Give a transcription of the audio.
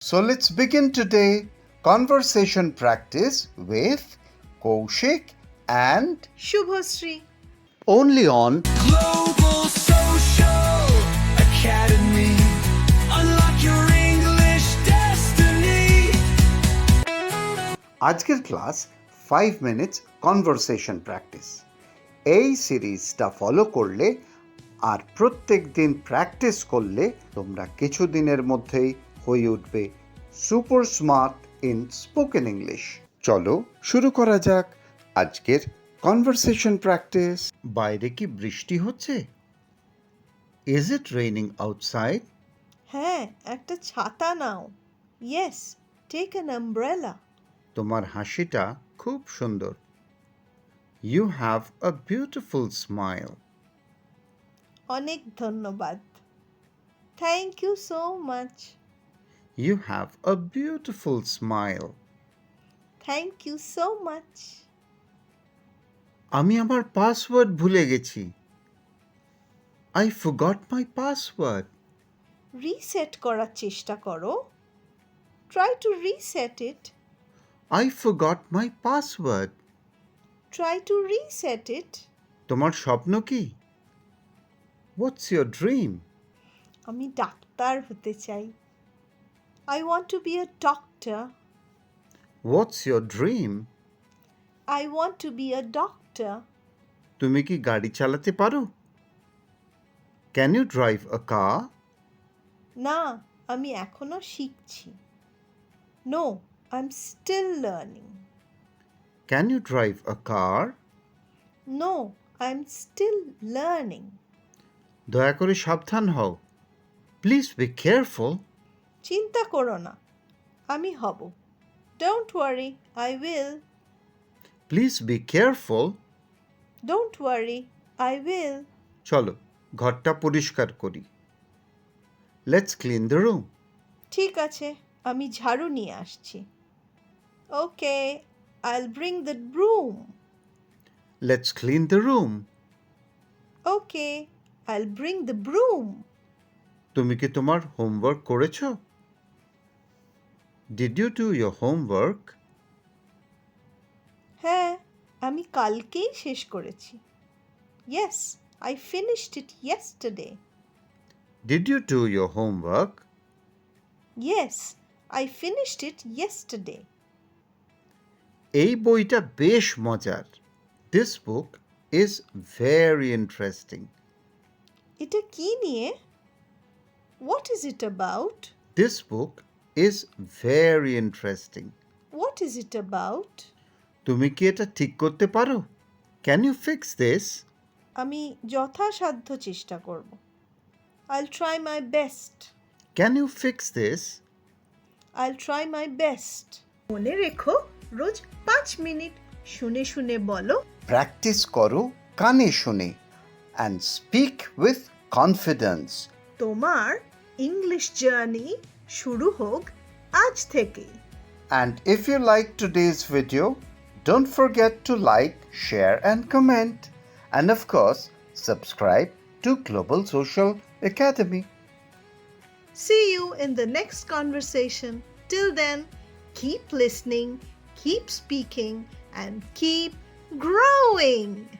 So let's begin today conversation practice with Kaushik and Shubhasree. only on Global Social Academy. Unlock your English destiny. আজকের class 5 minutes conversation practice. এই সিরিজটা follow করলে আর প্রত্যেক দিন practice করলে তোমরা কিছু দিনের মধ্যেই হয়ে উঠবে super smart in spoken English. চলো শুরু করা যাক আজকের কনভারসেশন প্র্যাকটিস। বাইরে কি বৃষ্টি হচ্ছে? Is it raining outside? হ্যাঁ, একটা ছাতা নাও। Yes, take an umbrella. তোমার হাসিটা খুব সুন্দর। You have a beautiful smile. অনেক ধন্যবাদ। Thank you so much. You have a beautiful smile. Thank you so much. আমি আমার পাসওয়ার্ড ভুলে গেছি। I forgot my password. Reset করার চেষ্টা করো। Try to reset it. I forgot my password. Try to reset it. তোমার স্বপ্ন কি? What's your dream? আমি ডাক্তার হতে চাই। I want to be a doctor. What's your dream? I want to be a doctor. তুমি কি গাড়ি চালাতে পারো? Can you drive a car? না, আমি এখনো শিখছি। No, I am still learning. Can you drive a car? No, I am still learning. দয়া করে সাবধান হও। Please be careful. চিন্তা করো না, আমি হব। Don't worry, I will. Please be careful. Don't worry, I will. চলো ঘরটা পরিষ্কার করি। Let's clean the room. ঠিক আছে, আমি ঝাড়ু নিয়ে আসছি। Okay, I'll bring the broom. Let's clean the room. Okay, I'll bring the ব্রুম। তুমি কি তোমার হোমওয়ার্ক করেছো? Did you do your homework? হ্যাঁ, আমি কালকেই শেষ করেছি। Yes, I finished it yesterday. Did you do your homework? Yes, I finished it yesterday. এই বইটা বেশ মজার। This book is very interesting. এটা কি নিয়ে? What is it about? This book is very interesting. What is it about? তুমি কি এটা ঠিক করতে পারো? Can you fix this? আমি যথাসাধ্য চেষ্টা করব। I'll try my best. Can you fix this? I'll try my best. মনে রেখো, রোজ 5 মিনিট শুনে শুনে বলো। প্র্যাকটিস করো কানে শুনে and speak with confidence. তোমার ইংলিশ জার্নি শুরু হোক আজ থেকে। And if you like today's video, don't forget to like, share and comment. And of course, subscribe to Global Social Academy. See you in the next conversation. Till then, keep listening, keep speaking, and keep growing.